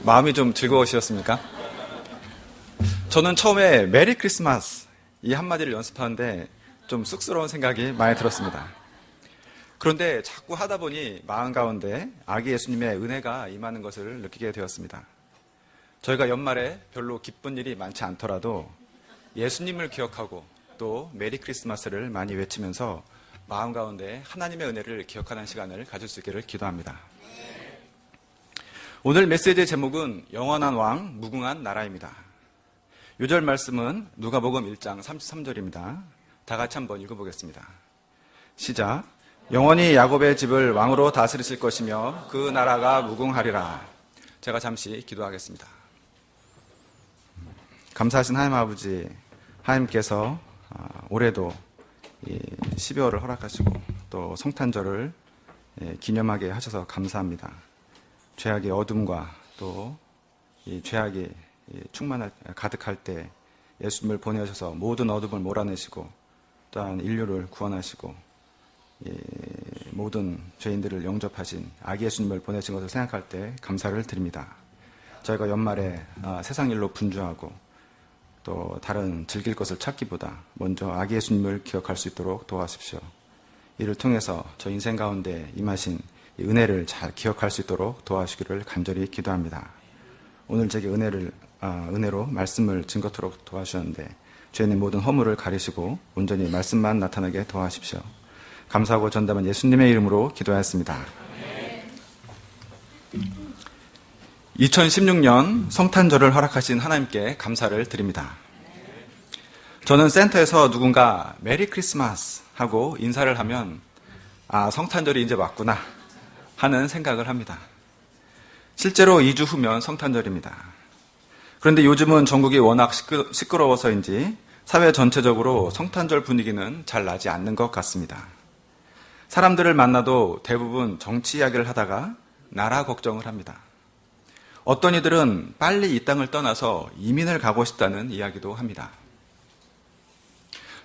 마음이 좀 즐거우셨습니까? 저는 처음에 메리 크리스마스 이 한마디를 연습하는데 좀 쑥스러운 생각이 많이 들었습니다. 그런데 자꾸 하다 보니 마음 가운데 아기 예수님의 은혜가 임하는 것을 느끼게 되었습니다. 저희가 연말에 별로 기쁜 일이 많지 않더라도 예수님을 기억하고 또 메리 크리스마스를 많이 외치면서 마음 가운데 하나님의 은혜를 기억하는 시간을 가질 수 있기를 기도합니다. 오늘 메시지의 제목은 영원한 왕, 무궁한 나라입니다. 요절 말씀은 누가복음 1장 33절입니다. 다 같이 한번 읽어보겠습니다. 시작. 영원히 야곱의 집을 왕으로 다스리실 것이며 그 나라가 무궁하리라. 제가 잠시 기도하겠습니다. 감사하신 하나님 아버지, 하나님께서 올해도 12월을 허락하시고 또 성탄절을 기념하게 하셔서 감사합니다. 죄악의 어둠과 또 이 죄악이 가득할 때 예수님을 보내셔서 모든 어둠을 몰아내시고 또한 인류를 구원하시고 모든 죄인들을 영접하신 아기 예수님을 보내신 것을 생각할 때 감사를 드립니다. 저희가 연말에 세상 일로 분주하고 또 다른 즐길 것을 찾기보다 먼저 아기 예수님을 기억할 수 있도록 도와주십시오. 이를 통해서 저 인생 가운데 임하신 이 은혜를 잘 기억할 수 있도록 도와주시기를 간절히 기도합니다. 오늘 제게 은혜로 말씀을 증거토록 도와주셨는데 죄인의 모든 허물을 가리시고 온전히 말씀만 나타나게 도와주십시오. 감사하고 전담한 예수님의 이름으로 기도하였습니다. 2016년 성탄절을 허락하신 하나님께 감사를 드립니다. 저는 센터에서 누군가 메리 크리스마스 하고 인사를 하면 성탄절이 이제 왔구나 하는 생각을 합니다. 실제로 2주 후면 성탄절입니다. 그런데 요즘은 전국이 워낙 시끄러워서인지 사회 전체적으로 성탄절 분위기는 잘 나지 않는 것 같습니다. 사람들을 만나도 대부분 정치 이야기를 하다가 나라 걱정을 합니다. 어떤 이들은 빨리 이 땅을 떠나서 이민을 가고 싶다는 이야기도 합니다.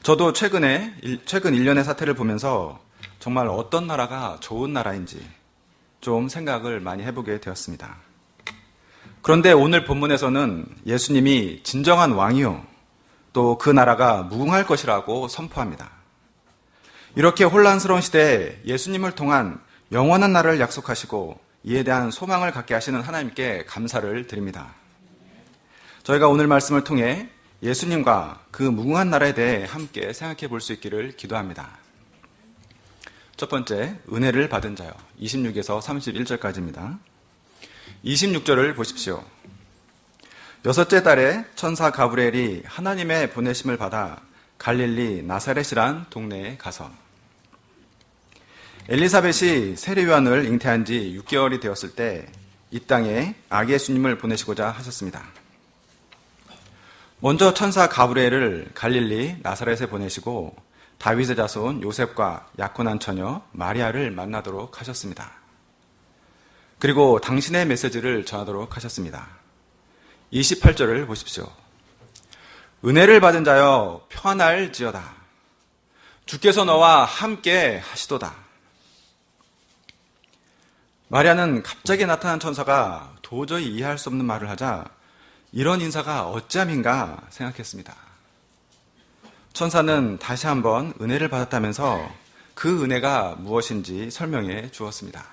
저도 최근 1년의 사태를 보면서 정말 어떤 나라가 좋은 나라인지 좀 생각을 많이 해보게 되었습니다. 그런데 오늘 본문에서는 예수님이 진정한 왕이요 또 그 나라가 무궁할 것이라고 선포합니다. 이렇게 혼란스러운 시대에 예수님을 통한 영원한 나라를 약속하시고 이에 대한 소망을 갖게 하시는 하나님께 감사를 드립니다. 저희가 오늘 말씀을 통해 예수님과 그 무궁한 나라에 대해 함께 생각해 볼 수 있기를 기도합니다. 첫 번째, 은혜를 받은 자요. 26에서 31절까지입니다. 26절을 보십시오. 여섯째 달에 천사 가브리엘이 하나님의 보내심을 받아 갈릴리 나사렛이란 동네에 가서 엘리사벳이 세례요한을 잉태한 지 6개월이 되었을 때 이 땅에 아기 예수님을 보내시고자 하셨습니다. 먼저 천사 가브리엘을 갈릴리 나사렛에 보내시고 다윗의 자손 요셉과 약혼한 처녀 마리아를 만나도록 하셨습니다. 그리고 당신의 메시지를 전하도록 하셨습니다. 28절을 보십시오. 은혜를 받은 자여 평안할지어다. 주께서 너와 함께 하시도다. 마리아는 갑자기 나타난 천사가 도저히 이해할 수 없는 말을 하자 이런 인사가 어찌함인가 생각했습니다. 천사는 다시 한번 은혜를 받았다면서 그 은혜가 무엇인지 설명해 주었습니다.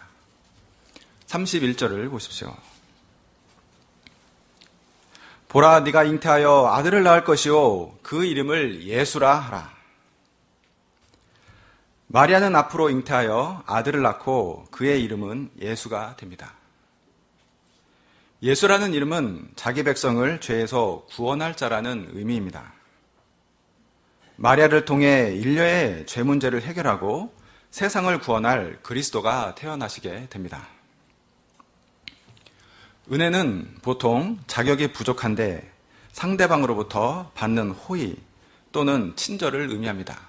31절을 보십시오. 보라, 네가 잉태하여 아들을 낳을 것이요 그 이름을 예수라 하라. 마리아는 앞으로 잉태하여 아들을 낳고 그의 이름은 예수가 됩니다. 예수라는 이름은 자기 백성을 죄에서 구원할 자라는 의미입니다. 마리아를 통해 인류의 죄 문제를 해결하고 세상을 구원할 그리스도가 태어나시게 됩니다. 은혜는 보통 자격이 부족한데 상대방으로부터 받는 호의 또는 친절을 의미합니다.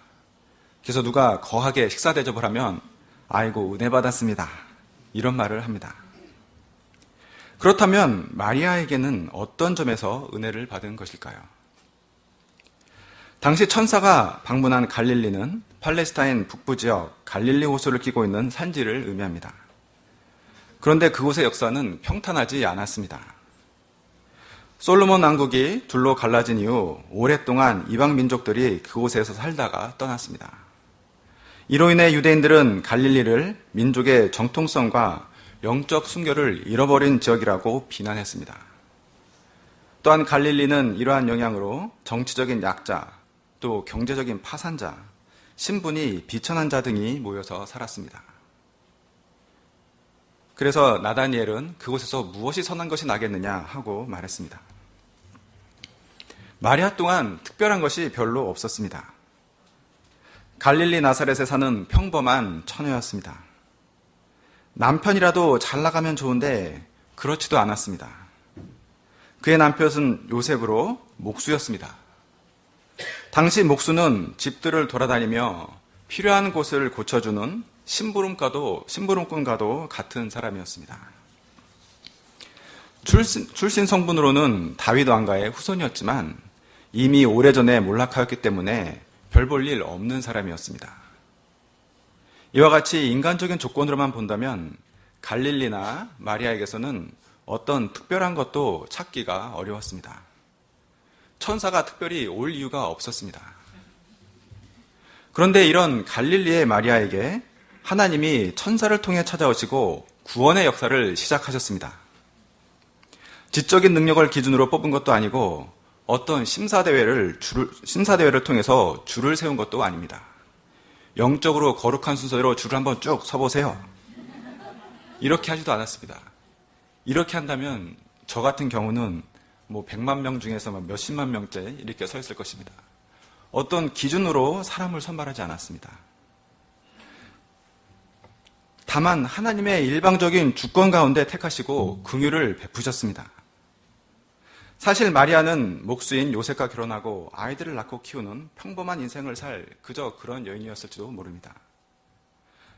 그래서 누가 거하게 식사 대접을 하면 아이고 은혜 받았습니다. 이런 말을 합니다. 그렇다면 마리아에게는 어떤 점에서 은혜를 받은 것일까요? 당시 천사가 방문한 갈릴리는 팔레스타인 북부 지역 갈릴리 호수를 끼고 있는 산지를 의미합니다. 그런데 그곳의 역사는 평탄하지 않았습니다. 솔로몬 왕국이 둘로 갈라진 이후 오랫동안 이방 민족들이 그곳에서 살다가 떠났습니다. 이로 인해 유대인들은 갈릴리를 민족의 정통성과 영적 순결을 잃어버린 지역이라고 비난했습니다. 또한 갈릴리는 이러한 영향으로 정치적인 약자, 또 경제적인 파산자, 신분이 비천한 자 등이 모여서 살았습니다. 그래서 나다니엘은 그곳에서 무엇이 선한 것이 나겠느냐 하고 말했습니다. 마리아 또한 특별한 것이 별로 없었습니다. 갈릴리 나사렛에 사는 평범한 처녀였습니다. 남편이라도 잘 나가면 좋은데 그렇지도 않았습니다. 그의 남편은 요셉으로 목수였습니다. 당시 목수는 집들을 돌아다니며 필요한 곳을 고쳐주는 심부름꾼과도 같은 사람이었습니다. 출신 성분으로는 다윗 왕가의 후손이었지만 이미 오래전에 몰락하였기 때문에 별 볼 일 없는 사람이었습니다. 이와 같이 인간적인 조건으로만 본다면 갈릴리나 마리아에게서는 어떤 특별한 것도 찾기가 어려웠습니다. 천사가 특별히 올 이유가 없었습니다. 그런데 이런 갈릴리의 마리아에게 하나님이 천사를 통해 찾아오시고 구원의 역사를 시작하셨습니다. 지적인 능력을 기준으로 뽑은 것도 아니고 어떤 심사대회를 통해서 줄을 세운 것도 아닙니다. 영적으로 거룩한 순서대로 줄을 한번 쭉 서보세요. 이렇게 하지도 않았습니다. 이렇게 한다면 저 같은 경우는 100만 명 중에서 몇십만 명째 이렇게 서 있을 것입니다. 어떤 기준으로 사람을 선발하지 않았습니다. 다만 하나님의 일방적인 주권 가운데 택하시고 긍휼을 베푸셨습니다. 사실 마리아는 목수인 요셉과 결혼하고 아이들을 낳고 키우는 평범한 인생을 살 그저 그런 여인이었을지도 모릅니다.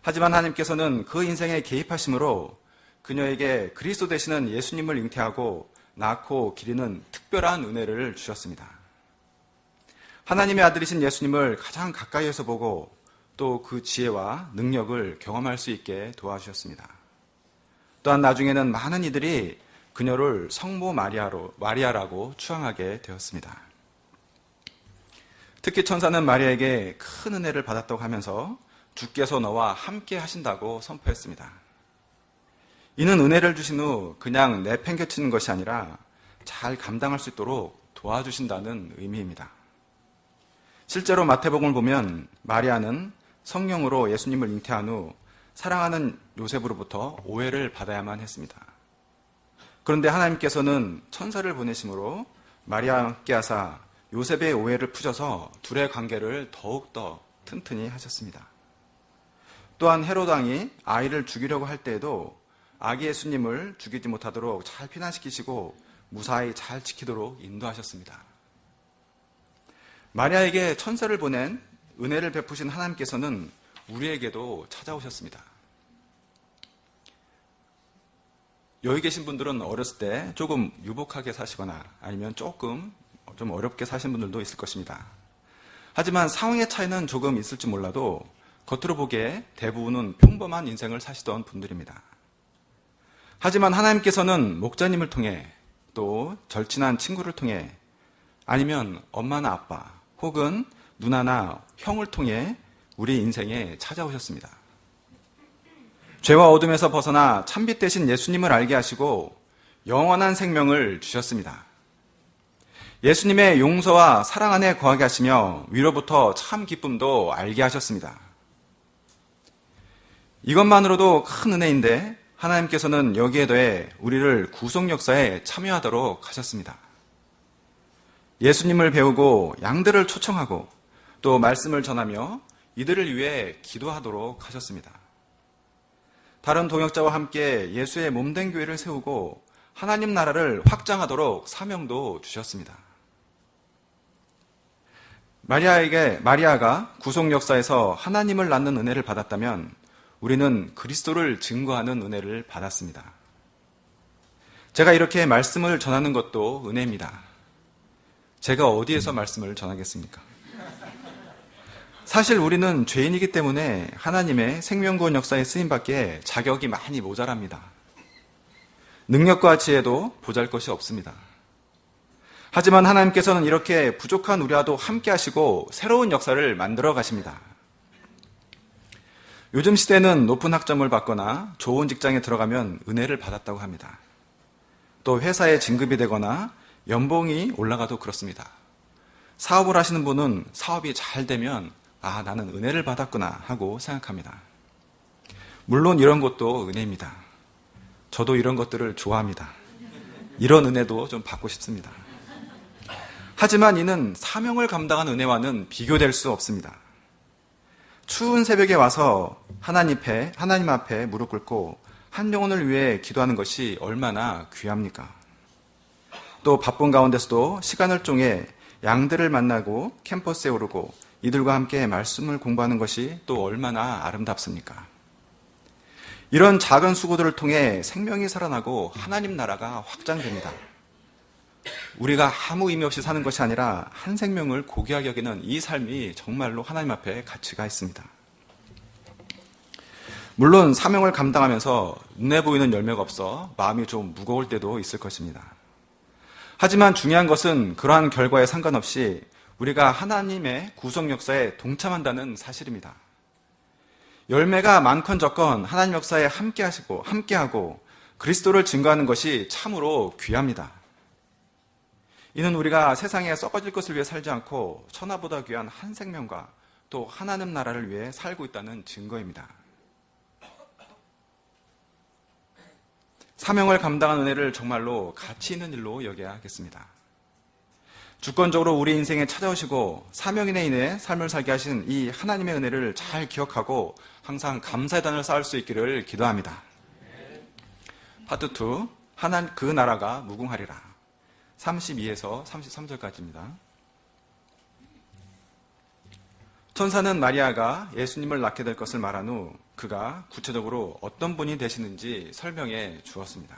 하지만 하나님께서는 그 인생에 개입하심으로 그녀에게 그리스도 되시는 예수님을 잉태하고 낳고 기리는 특별한 은혜를 주셨습니다. 하나님의 아들이신 예수님을 가장 가까이에서 보고 또 그 지혜와 능력을 경험할 수 있게 도와주셨습니다. 또한 나중에는 많은 이들이 그녀를 성모 마리아라고 추앙하게 되었습니다. 특히 천사는 마리아에게 큰 은혜를 받았다고 하면서 주께서 너와 함께 하신다고 선포했습니다. 이는 은혜를 주신 후 그냥 내팽개치는 것이 아니라 잘 감당할 수 있도록 도와주신다는 의미입니다. 실제로 마태복음을 보면 마리아는 성령으로 예수님을 잉태한 후 사랑하는 요셉으로부터 오해를 받아야만 했습니다. 그런데 하나님께서는 천사를 보내심으로 마리아와 함께 하사 요셉의 오해를 푸셔서 둘의 관계를 더욱더 튼튼히 하셨습니다. 또한 헤롯 왕이 아이를 죽이려고 할 때에도 아기 예수님을 죽이지 못하도록 잘 피난시키시고 무사히 잘 지키도록 인도하셨습니다. 마리아에게 천사를 보낸 은혜를 베푸신 하나님께서는 우리에게도 찾아오셨습니다. 여기 계신 분들은 어렸을 때 조금 유복하게 사시거나 아니면 조금 좀 어렵게 사신 분들도 있을 것입니다. 하지만 상황의 차이는 조금 있을지 몰라도 겉으로 보기에 대부분은 평범한 인생을 사시던 분들입니다. 하지만 하나님께서는 목자님을 통해 또 절친한 친구를 통해 아니면 엄마나 아빠 혹은 누나나 형을 통해 우리 인생에 찾아오셨습니다. 죄와 어둠에서 벗어나 참빛 되신 예수님을 알게 하시고 영원한 생명을 주셨습니다. 예수님의 용서와 사랑 안에 거하게 하시며 위로부터 참 기쁨도 알게 하셨습니다. 이것만으로도 큰 은혜인데 하나님께서는 여기에 더해 우리를 구속 역사에 참여하도록 하셨습니다. 예수님을 배우고 양들을 초청하고 또 말씀을 전하며 이들을 위해 기도하도록 하셨습니다. 다른 동역자와 함께 예수의 몸된 교회를 세우고 하나님 나라를 확장하도록 사명도 주셨습니다. 마리아가 구속 역사에서 하나님을 낳는 은혜를 받았다면 우리는 그리스도를 증거하는 은혜를 받았습니다. 제가 이렇게 말씀을 전하는 것도 은혜입니다. 제가 어디에서 말씀을 전하겠습니까? 사실 우리는 죄인이기 때문에 하나님의 생명구원 역사에 쓰임받기에 자격이 많이 모자랍니다. 능력과 지혜도 보잘것이 없습니다. 하지만 하나님께서는 이렇게 부족한 우리와도 함께 하시고 새로운 역사를 만들어 가십니다. 요즘 시대는 높은 학점을 받거나 좋은 직장에 들어가면 은혜를 받았다고 합니다. 또 회사에 진급이 되거나 연봉이 올라가도 그렇습니다. 사업을 하시는 분은 사업이 잘 되면 나는 은혜를 받았구나 하고 생각합니다. 물론 이런 것도 은혜입니다. 저도 이런 것들을 좋아합니다. 이런 은혜도 좀 받고 싶습니다. 하지만 이는 사명을 감당한 은혜와는 비교될 수 없습니다. 추운 새벽에 와서 하나님 앞에 무릎 꿇고 한 영혼을 위해 기도하는 것이 얼마나 귀합니까? 또 바쁜 가운데서도 시간을 쪼개 양들을 만나고 캠퍼스에 오르고 이들과 함께 말씀을 공부하는 것이 또 얼마나 아름답습니까? 이런 작은 수고들을 통해 생명이 살아나고 하나님 나라가 확장됩니다. 우리가 아무 의미 없이 사는 것이 아니라 한 생명을 고귀하게 여기는 이 삶이 정말로 하나님 앞에 가치가 있습니다. 물론 사명을 감당하면서 눈에 보이는 열매가 없어 마음이 좀 무거울 때도 있을 것입니다. 하지만 중요한 것은 그러한 결과에 상관없이 우리가 하나님의 구속 역사에 동참한다는 사실입니다. 열매가 많건 적건 하나님 역사에 함께하고 그리스도를 증거하는 것이 참으로 귀합니다. 이는 우리가 세상에 썩어질 것을 위해 살지 않고 천하보다 귀한 한 생명과 또 하나님 나라를 위해 살고 있다는 증거입니다. 사명을 감당한 은혜를 정말로 가치 있는 일로 여겨야 하겠습니다. 주권적으로 우리 인생에 찾아오시고 사명인에 인해 삶을 살게 하신 이 하나님의 은혜를 잘 기억하고 항상 감사의 단을 쌓을 수 있기를 기도합니다. 파트 2, 그 나라가 무궁하리라. 32에서 33절까지입니다. 천사는 마리아가 예수님을 낳게 될 것을 말한 후 그가 구체적으로 어떤 분이 되시는지 설명해 주었습니다.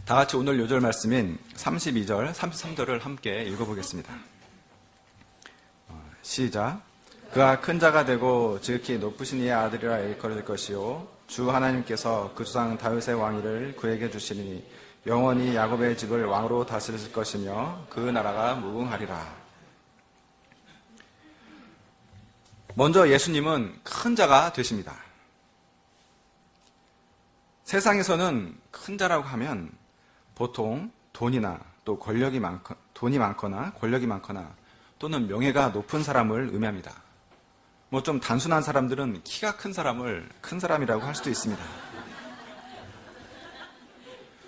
다 같이 오늘 요절 말씀인 32절, 33절을 함께 읽어보겠습니다. 시작. 그가 큰 자가 되고 지극히 높으신 이의 아들이라 일컬을 것이요 주 하나님께서 그 조상 다윗의 왕위를 그에게 주시니 영원히 야곱의 집을 왕으로 다스릴 것이며 그 나라가 무궁하리라. 먼저 예수님은 큰 자가 되십니다. 세상에서는 큰 자라고 하면 보통 돈이 많거나 권력이 많거나 또는 명예가 높은 사람을 의미합니다. 좀 단순한 사람들은 키가 큰 사람을 큰 사람이라고 할 수도 있습니다.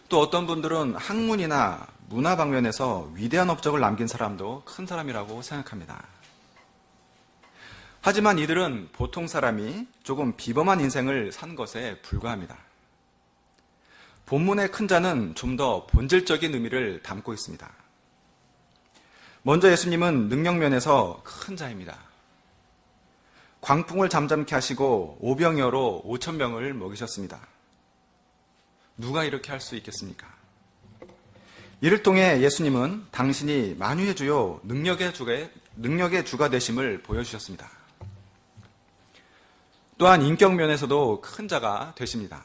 또 어떤 분들은 학문이나 문화 방면에서 위대한 업적을 남긴 사람도 큰 사람이라고 생각합니다. 하지만 이들은 보통 사람이 조금 비범한 인생을 산 것에 불과합니다. 본문의 큰 자는 좀 더 본질적인 의미를 담고 있습니다. 먼저 예수님은 능력면에서 큰 자입니다. 광풍을 잠잠케 하시고 오병이어로 5,000명을 먹이셨습니다. 누가 이렇게 할 수 있겠습니까? 이를 통해 예수님은 당신이 만유의 주요 능력의 주가 되심을 보여주셨습니다. 또한 인격면에서도 큰 자가 되십니다.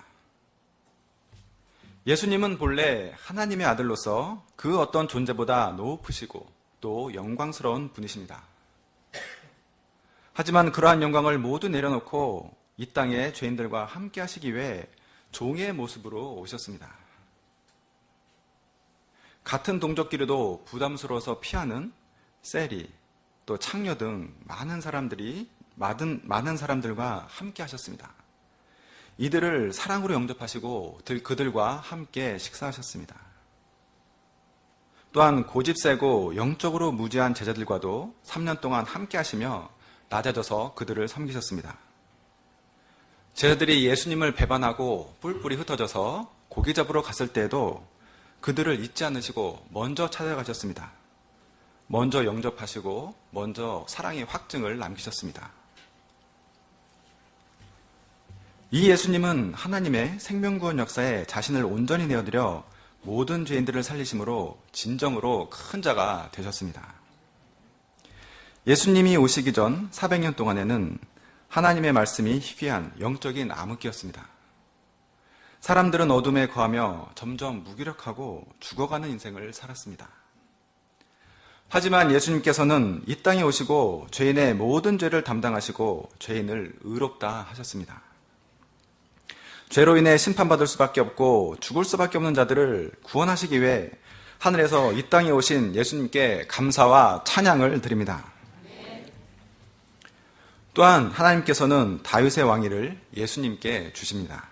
예수님은 본래 하나님의 아들로서 그 어떤 존재보다 높으시고 또 영광스러운 분이십니다. 하지만 그러한 영광을 모두 내려놓고 이 땅의 죄인들과 함께 하시기 위해 종의 모습으로 오셨습니다. 같은 동족끼리도 부담스러워서 피하는 세리, 또 창녀 등 많은 사람들과 함께 하셨습니다. 이들을 사랑으로 영접하시고 그들과 함께 식사하셨습니다. 또한 고집세고 영적으로 무지한 제자들과도 3년 동안 함께 하시며 낮아져서 그들을 섬기셨습니다. 제자들이 예수님을 배반하고 뿔뿔이 흩어져서 고기 잡으러 갔을 때에도 그들을 잊지 않으시고 먼저 찾아가셨습니다. 먼저 영접하시고 먼저 사랑의 확증을 남기셨습니다. 이 예수님은 하나님의 생명구원 역사에 자신을 온전히 내어드려 모든 죄인들을 살리심으로 진정으로 큰 자가 되셨습니다. 예수님이 오시기 전 400년 동안에는 하나님의 말씀이 희귀한 영적인 암흑기였습니다. 사람들은 어둠에 거하며 점점 무기력하고 죽어가는 인생을 살았습니다. 하지만 예수님께서는 이 땅에 오시고 죄인의 모든 죄를 담당하시고 죄인을 의롭다 하셨습니다. 죄로 인해 심판받을 수밖에 없고 죽을 수밖에 없는 자들을 구원하시기 위해 하늘에서 이 땅에 오신 예수님께 감사와 찬양을 드립니다. 또한 하나님께서는 다윗의 왕위를 예수님께 주십니다.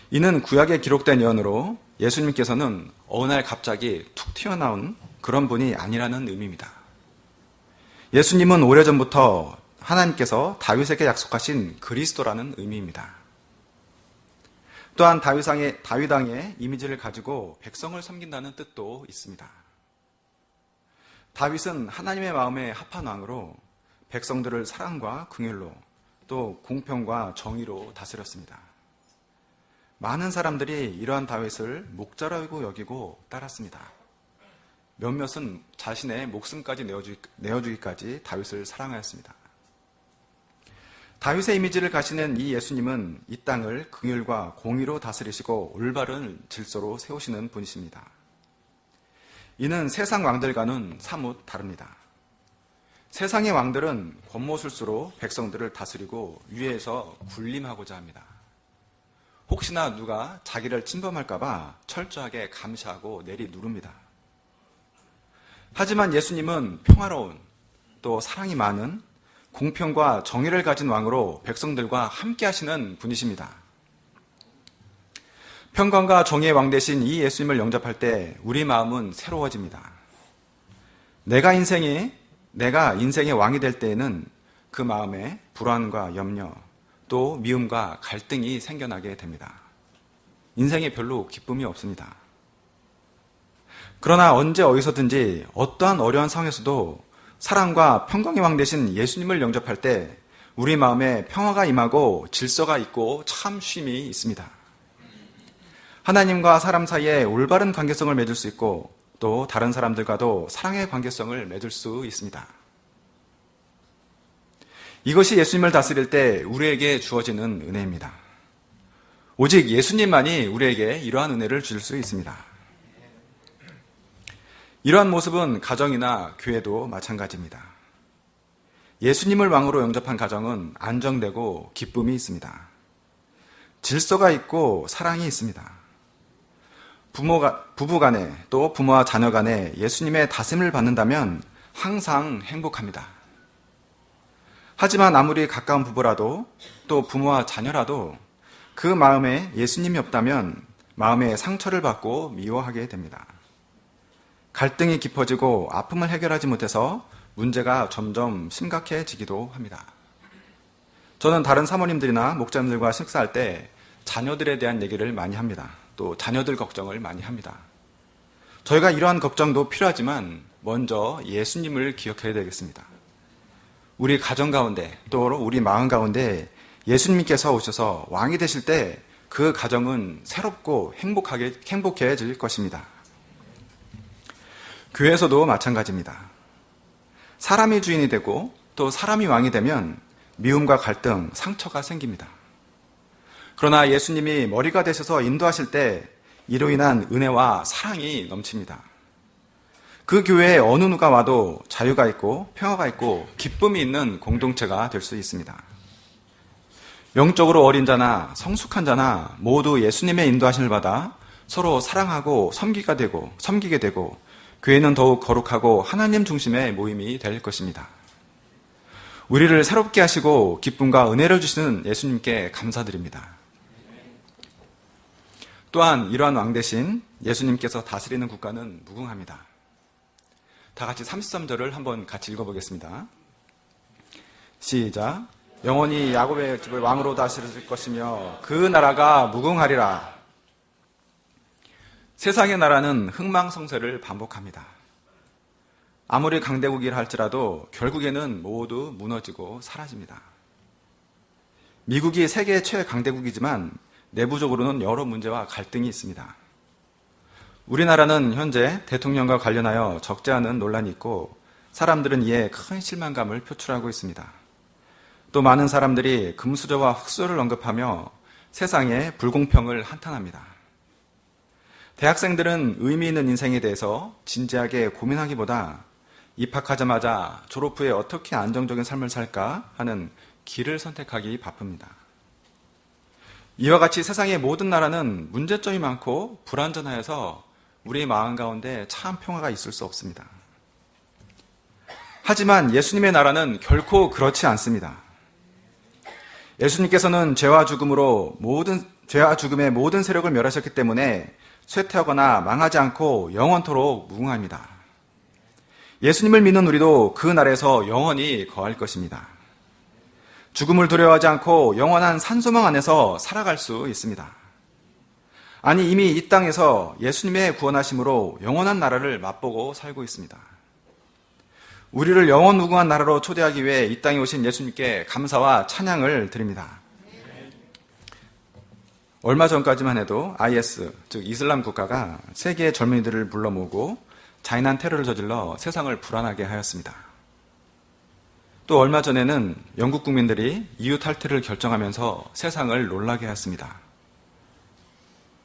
이는 구약에 기록된 예언으로 예수님께서는 어느 날 갑자기 툭 튀어나온 그런 분이 아니라는 의미입니다. 예수님은 오래전부터 하나님께서 다윗에게 약속하신 그리스도라는 의미입니다. 또한 다윗왕의 이미지를 가지고 백성을 섬긴다는 뜻도 있습니다. 다윗은 하나님의 마음에 합한 왕으로 백성들을 사랑과 긍휼로 또 공평과 정의로 다스렸습니다. 많은 사람들이 이러한 다윗을 목자라고 여기고 따랐습니다. 몇몇은 자신의 목숨까지 내어주기까지 다윗을 사랑하였습니다. 다윗의 이미지를 가시는 이 예수님은 이 땅을 긍휼과 공의로 다스리시고 올바른 질서로 세우시는 분이십니다. 이는 세상 왕들과는 사뭇 다릅니다. 세상의 왕들은 권모술수로 백성들을 다스리고 위에서 군림하고자 합니다. 혹시나 누가 자기를 침범할까봐 철저하게 감시하고 내리누릅니다. 하지만 예수님은 평화로운 또 사랑이 많은 공평과 정의를 가진 왕으로 백성들과 함께 하시는 분이십니다. 평강과 정의의 왕 되신 이 예수님을 영접할 때 우리 마음은 새로워집니다. 내가 인생의 왕이 될 때에는 그 마음에 불안과 염려, 또 미움과 갈등이 생겨나게 됩니다. 인생에 별로 기쁨이 없습니다. 그러나 언제 어디서든지 어떠한 어려운 상황에서도 사랑과 평강의 왕 되신 예수님을 영접할 때 우리 마음에 평화가 임하고 질서가 있고 참 쉼이 있습니다. 하나님과 사람 사이에 올바른 관계성을 맺을 수 있고 또 다른 사람들과도 사랑의 관계성을 맺을 수 있습니다. 이것이 예수님을 다스릴 때 우리에게 주어지는 은혜입니다. 오직 예수님만이 우리에게 이러한 은혜를 줄 수 있습니다. 이러한 모습은 가정이나 교회도 마찬가지입니다. 예수님을 왕으로 영접한 가정은 안정되고 기쁨이 있습니다. 질서가 있고 사랑이 있습니다. 부부 간에 또 부모와 자녀 간에 예수님의 다스림을 받는다면 항상 행복합니다. 하지만 아무리 가까운 부부라도 또 부모와 자녀라도 그 마음에 예수님이 없다면 마음에 상처를 받고 미워하게 됩니다. 갈등이 깊어지고 아픔을 해결하지 못해서 문제가 점점 심각해지기도 합니다. 저는 다른 사모님들이나 목자님들과 식사할 때 자녀들에 대한 얘기를 많이 합니다. 또 자녀들 걱정을 많이 합니다. 저희가 이러한 걱정도 필요하지만 먼저 예수님을 기억해야 되겠습니다. 우리 가정 가운데 또 우리 마음 가운데 예수님께서 오셔서 왕이 되실 때 그 가정은 새롭고 행복해질 것입니다. 교회에서도 마찬가지입니다. 사람이 주인이 되고 또 사람이 왕이 되면 미움과 갈등, 상처가 생깁니다. 그러나 예수님이 머리가 되셔서 인도하실 때 이로 인한 은혜와 사랑이 넘칩니다. 그 교회에 어느 누가 와도 자유가 있고 평화가 있고 기쁨이 있는 공동체가 될 수 있습니다. 영적으로 어린 자나 성숙한 자나 모두 예수님의 인도하심을 받아 서로 사랑하고 섬기게 되고 교회는 더욱 거룩하고 하나님 중심의 모임이 될 것입니다. 우리를 새롭게 하시고 기쁨과 은혜를 주시는 예수님께 감사드립니다. 또한 이러한 왕 대신 예수님께서 다스리는 국가는 무궁합니다. 다 같이 33절을 한번 같이 읽어보겠습니다. 시작. 영원히 야곱의 집을 왕으로 다스릴 것이며 그 나라가 무궁하리라. 세상의 나라는 흥망성쇠를 반복합니다. 아무리 강대국이라 할지라도 결국에는 모두 무너지고 사라집니다. 미국이 세계 최강대국이지만 내부적으로는 여러 문제와 갈등이 있습니다. 우리나라는 현재 대통령과 관련하여 적지 않은 논란이 있고 사람들은 이에 큰 실망감을 표출하고 있습니다. 또 많은 사람들이 금수저와 흙수저를 언급하며 세상의 불공평을 한탄합니다. 대학생들은 의미 있는 인생에 대해서 진지하게 고민하기보다 입학하자마자 졸업 후에 어떻게 안정적인 삶을 살까 하는 길을 선택하기 바쁩니다. 이와 같이 세상의 모든 나라는 문제점이 많고 불완전하여서 우리 마음 가운데 참 평화가 있을 수 없습니다. 하지만 예수님의 나라는 결코 그렇지 않습니다. 예수님께서는 죄와 죽음의 모든 세력을 멸하셨기 때문에 쇠퇴하거나 망하지 않고 영원토록 무궁합니다. 예수님을 믿는 우리도 그 날에서 영원히 거할 것입니다. 죽음을 두려워하지 않고 영원한 산소망 안에서 살아갈 수 있습니다. 아니, 이미 이 땅에서 예수님의 구원하심으로 영원한 나라를 맛보고 살고 있습니다. 우리를 영원 무궁한 나라로 초대하기 위해 이 땅에 오신 예수님께 감사와 찬양을 드립니다. 얼마 전까지만 해도 IS, 즉 이슬람 국가가 세계의 젊은이들을 불러 모으고 잔인한 테러를 저질러 세상을 불안하게 하였습니다. 또 얼마 전에는 영국 국민들이 EU 탈퇴를 결정하면서 세상을 놀라게 하였습니다.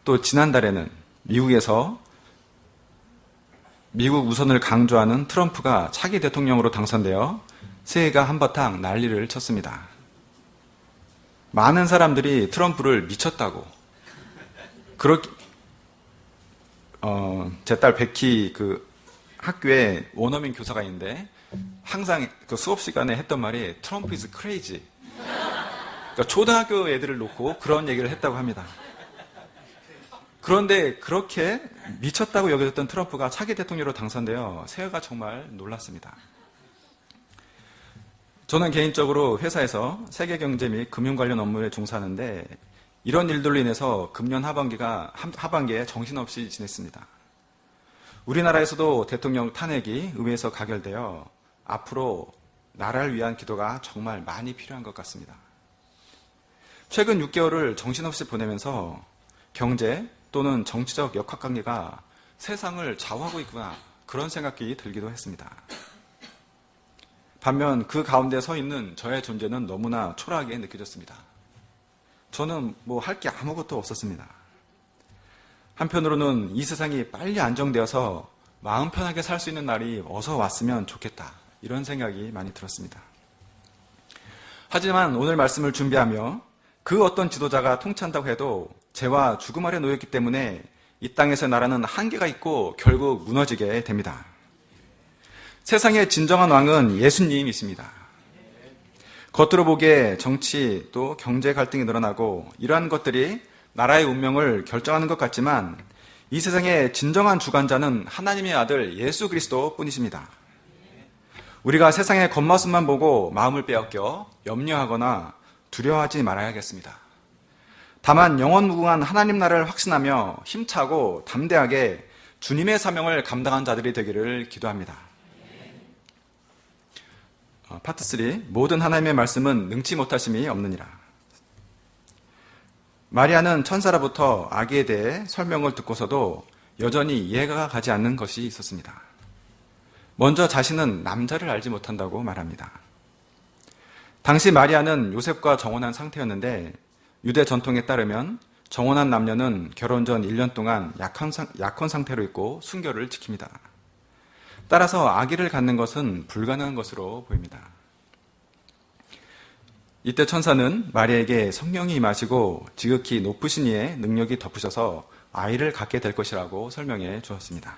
또 지난달에는 미국에서 미국 우선을 강조하는 트럼프가 차기 대통령으로 당선되어 세계가 한바탕 난리를 쳤습니다. 많은 사람들이 트럼프를 미쳤다고. 제 딸 베키 학교에 원어민 교사가 있는데 항상 그 수업 시간에 했던 말이 트럼프 is crazy. 그러니까 초등학교 애들을 놓고 그런 얘기를 했다고 합니다. 그런데 그렇게 미쳤다고 여겨졌던 트럼프가 차기 대통령으로 당선되어 세계가 정말 놀랐습니다. 저는 개인적으로 회사에서 세계 경제 및 금융 관련 업무에 종사하는데 이런 일들로 인해서 금년 하반기에 정신없이 지냈습니다. 우리나라에서도 대통령 탄핵이 의회에서 가결되어 앞으로 나라를 위한 기도가 정말 많이 필요한 것 같습니다. 최근 6개월을 정신없이 보내면서 경제 또는 정치적 역학관계가 세상을 좌우하고 있구나, 그런 생각이 들기도 했습니다. 반면 그 가운데 서 있는 저의 존재는 너무나 초라하게 느껴졌습니다. 저는 할 게 아무것도 없었습니다. 한편으로는 이 세상이 빨리 안정되어서 마음 편하게 살 수 있는 날이 어서 왔으면 좋겠다, 이런 생각이 많이 들었습니다. 하지만 오늘 말씀을 준비하며 그 어떤 지도자가 통치한다고 해도 죄와 죽음 아래 놓였기 때문에 이 땅에서의 나라는 한계가 있고 결국 무너지게 됩니다. 세상의 진정한 왕은 예수님이십니다. 겉으로 보기에 정치 또 경제 갈등이 늘어나고 이러한 것들이 나라의 운명을 결정하는 것 같지만 이 세상의 진정한 주관자는 하나님의 아들 예수 그리스도 뿐이십니다. 우리가 세상의 겉모습만 보고 마음을 빼앗겨 염려하거나 두려워하지 말아야겠습니다. 다만 영원무궁한 하나님 나라를 확신하며 힘차고 담대하게 주님의 사명을 감당한 자들이 되기를 기도합니다. 파트 3, 모든 하나님의 말씀은 능치 못하심이 없느니라. 마리아는 천사로부터 아기에 대해 설명을 듣고서도 여전히 이해가 가지 않는 것이 있었습니다. 먼저 자신은 남자를 알지 못한다고 말합니다. 당시 마리아는 요셉과 정혼한 상태였는데 유대 전통에 따르면 정혼한 남녀는 결혼 전 1년 동안 약혼 상태로 있고 순결을 지킵니다. 따라서 아기를 갖는 것은 불가능한 것으로 보입니다. 이때 천사는 마리아에게 성령이 임하시고 지극히 높으신 이의 능력이 덮으셔서 아이를 갖게 될 것이라고 설명해 주었습니다.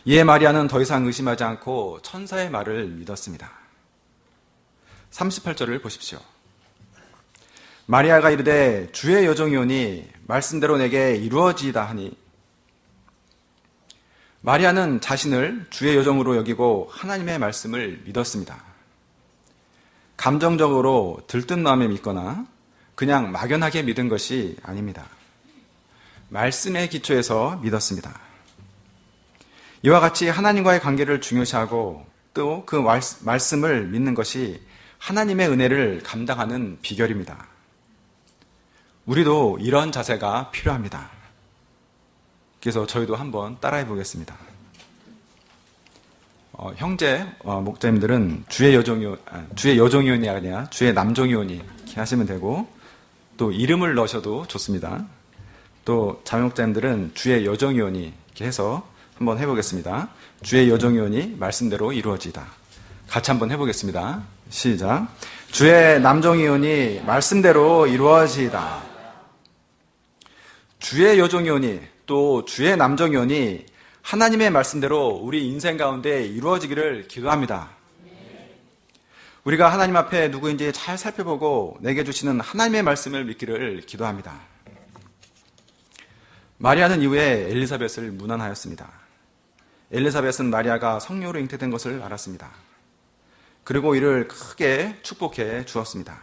이에 마리아는 더 이상 의심하지 않고 천사의 말을 믿었습니다. 38절을 보십시오. 마리아가 이르되 주의 여종이오니 말씀대로 내게 이루어지이다 하니. 마리아는 자신을 주의 여종으로 여기고 하나님의 말씀을 믿었습니다. 감정적으로 들뜬 마음에 믿거나 그냥 막연하게 믿은 것이 아닙니다. 말씀의 기초에서 믿었습니다. 이와 같이 하나님과의 관계를 중요시하고 또 그 말씀을 믿는 것이 하나님의 은혜를 감당하는 비결입니다. 우리도 이런 자세가 필요합니다. 그래서 저희도 한번 따라해 보겠습니다. 형제 목자님들은 주의 여종이오니 아니라 주의 남종이오니 이렇게 하시면 되고, 또 이름을 넣으셔도 좋습니다. 또 자매 목자님들은 주의 여종이오니 이렇게 해서 한번 해보겠습니다. 주의 여종이오니 말씀대로 이루어지다. 같이 한번 해보겠습니다. 시작. 주의 남종이오니 말씀대로 이루어지다. 주의 여종이오니 또 주의 남종이오니 하나님의 말씀대로 우리 인생 가운데 이루어지기를 기도합니다. 우리가 하나님 앞에 누구인지 잘 살펴보고 내게 주시는 하나님의 말씀을 믿기를 기도합니다. 마리아는 이후에 엘리사벳을 문안하였습니다. 엘리사벳은 마리아가 성녀로 잉태된 것을 알았습니다. 그리고 이를 크게 축복해 주었습니다.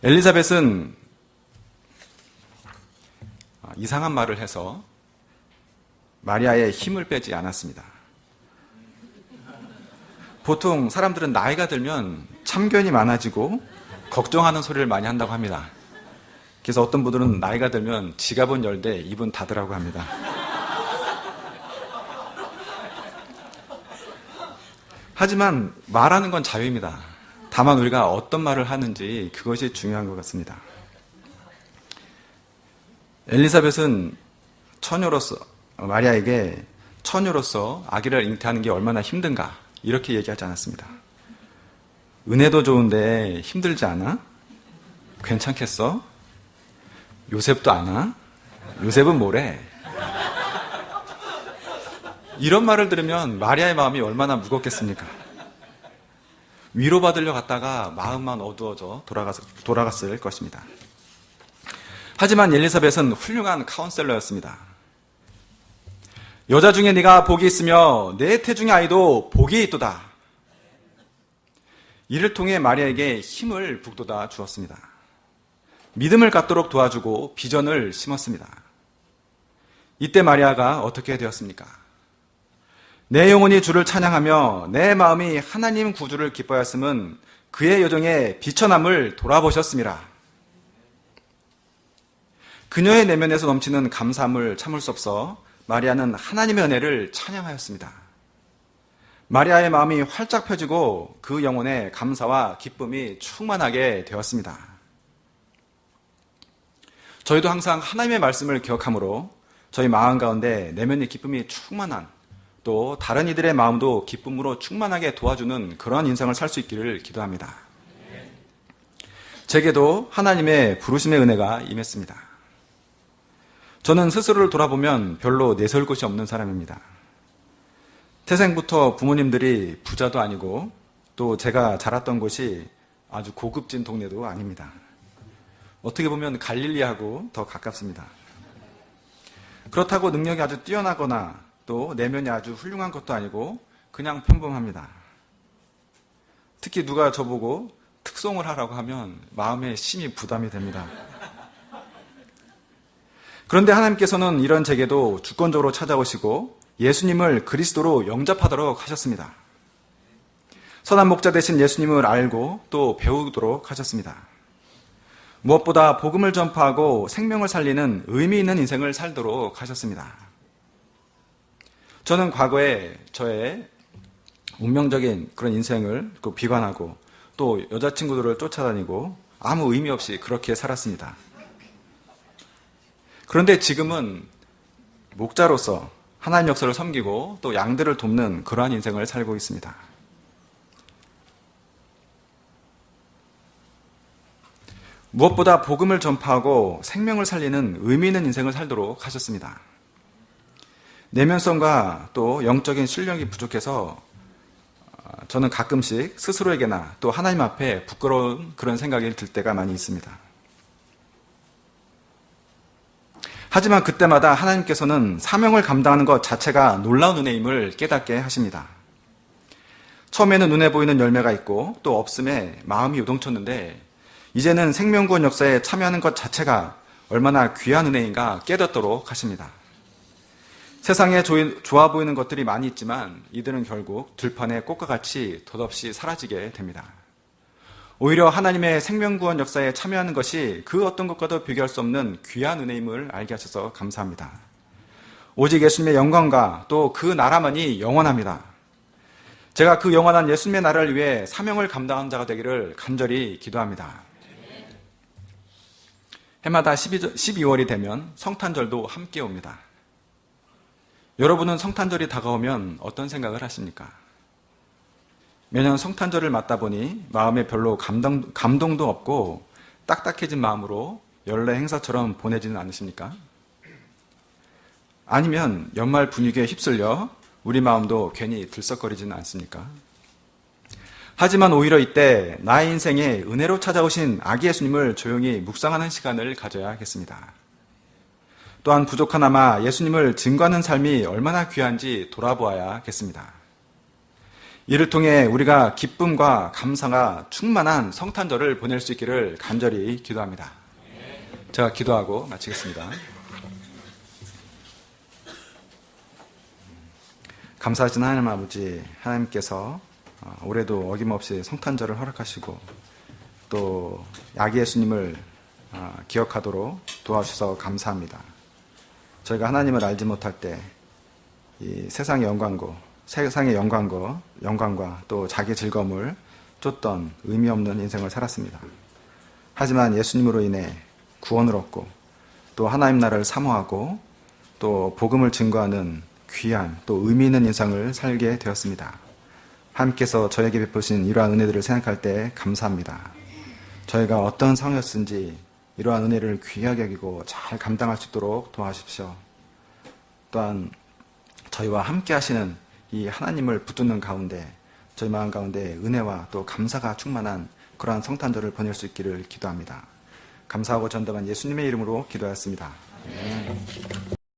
엘리사벳은 이상한 말을 해서 마리아의 힘을 빼지 않았습니다. 보통 사람들은 나이가 들면 참견이 많아지고 걱정하는 소리를 많이 한다고 합니다. 그래서 어떤 분들은 나이가 들면 지갑은 열되 입은 닫으라고 합니다. 하지만 말하는 건 자유입니다. 다만 우리가 어떤 말을 하는지 그것이 중요한 것 같습니다. 엘리사벳은 마리아에게 처녀로서 아기를 잉태하는 게 얼마나 힘든가 이렇게 얘기하지 않았습니다. 은혜도 좋은데 힘들지 않아? 괜찮겠어? 요셉도 아나? 요셉은 뭐래? 이런 말을 들으면 마리아의 마음이 얼마나 무겁겠습니까? 위로받으려 갔다가 마음만 어두워져 돌아갔을 것입니다. 하지만 엘리사벳은 훌륭한 카운셀러였습니다. 여자 중에 네가 복이 있으며 내 태중의 아이도 복이 있도다. 이를 통해 마리아에게 힘을 북돋아 주었습니다. 믿음을 갖도록 도와주고 비전을 심었습니다. 이때 마리아가 어떻게 되었습니까? 내 영혼이 주를 찬양하며 내 마음이 하나님 구주를 기뻐하였음은 그의 여정에 비천함을 돌아보셨습니다. 그녀의 내면에서 넘치는 감사함을 참을 수 없어 마리아는 하나님의 은혜를 찬양하였습니다. 마리아의 마음이 활짝 펴지고 그 영혼에 감사와 기쁨이 충만하게 되었습니다. 저희도 항상 하나님의 말씀을 기억함으로 저희 마음 가운데 내면의 기쁨이 충만한, 또 다른 이들의 마음도 기쁨으로 충만하게 도와주는 그러한 인생을 살 수 있기를 기도합니다. 제게도 하나님의 부르심의 은혜가 임했습니다. 저는 스스로를 돌아보면 별로 내세울 곳이 없는 사람입니다. 태생부터 부모님들이 부자도 아니고 또 제가 자랐던 곳이 아주 고급진 동네도 아닙니다. 어떻게 보면 갈릴리하고 더 가깝습니다. 그렇다고 능력이 아주 뛰어나거나 또 내면이 아주 훌륭한 것도 아니고 그냥 평범합니다. 특히 누가 저보고 특송을 하라고 하면 마음에 심히 부담이 됩니다. 그런데 하나님께서는 이런 제게도 주권적으로 찾아오시고 예수님을 그리스도로 영접하도록 하셨습니다. 선한 목자 되신 예수님을 알고 또 배우도록 하셨습니다. 무엇보다 복음을 전파하고 생명을 살리는 의미 있는 인생을 살도록 하셨습니다. 저는 과거에 저의 운명적인 그런 인생을 비관하고 또 여자친구들을 쫓아다니고 아무 의미 없이 그렇게 살았습니다. 그런데 지금은 목자로서 하나님 역사를 섬기고 또 양들을 돕는 그러한 인생을 살고 있습니다. 무엇보다 복음을 전파하고 생명을 살리는 의미 있는 인생을 살도록 하셨습니다. 내면성과 또 영적인 실력이 부족해서 저는 가끔씩 스스로에게나 또 하나님 앞에 부끄러운 그런 생각이 들 때가 많이 있습니다. 하지만 그때마다 하나님께서는 사명을 감당하는 것 자체가 놀라운 은혜임을 깨닫게 하십니다. 처음에는 눈에 보이는 열매가 있고 또 없음에 마음이 요동쳤는데 이제는 생명구원 역사에 참여하는 것 자체가 얼마나 귀한 은혜인가 깨닫도록 하십니다. 세상에 좋아 보이는 것들이 많이 있지만 이들은 결국 들판의 꽃과 같이 덧없이 사라지게 됩니다. 오히려 하나님의 생명구원 역사에 참여하는 것이 그 어떤 것과도 비교할 수 없는 귀한 은혜임을 알게 하셔서 감사합니다. 오직 예수님의 영광과 또 그 나라만이 영원합니다. 제가 그 영원한 예수님의 나라를 위해 사명을 감당한 자가 되기를 간절히 기도합니다. 해마다 12월이 되면 성탄절도 함께 옵니다. 여러분은 성탄절이 다가오면 어떤 생각을 하십니까? 매년 성탄절을 맞다 보니 마음에 별로 감동도 없고 딱딱해진 마음으로 연례 행사처럼 보내지는 않으십니까? 아니면 연말 분위기에 휩쓸려 우리 마음도 괜히 들썩거리지는 않습니까? 하지만 오히려 이때 나의 인생에 은혜로 찾아오신 아기 예수님을 조용히 묵상하는 시간을 가져야 하겠습니다. 또한 부족하나마 예수님을 증거하는 삶이 얼마나 귀한지 돌아보아야 하겠습니다. 이를 통해 우리가 기쁨과 감사가 충만한 성탄절을 보낼 수 있기를 간절히 기도합니다. 제가 기도하고 마치겠습니다. 감사하신 하나님 아버지, 하나님께서 올해도 어김없이 성탄절을 허락하시고 또 아기 예수님을 기억하도록 도와주셔서 감사합니다. 저희가 하나님을 알지 못할 때 이 세상의 영광과 또 자기 즐거움을 쫓던 의미 없는 인생을 살았습니다. 하지만 예수님으로 인해 구원을 얻고 또 하나님 나라를 사모하고 또 복음을 증거하는 귀한 또 의미 있는 인생을 살게 되었습니다. 하나님께서 저에게 베푸신 이러한 은혜들을 생각할 때 감사합니다. 저희가 어떤 상황이었든지 이러한 은혜를 귀하게 여기고 잘 감당할 수 있도록 도와주십시오. 또한 저희와 함께 하시는 이 하나님을 붙드는 가운데 저희 마음 가운데 은혜와 또 감사가 충만한 그러한 성탄절을 보낼 수 있기를 기도합니다. 감사하고 전담한 예수님의 이름으로 기도하였습니다.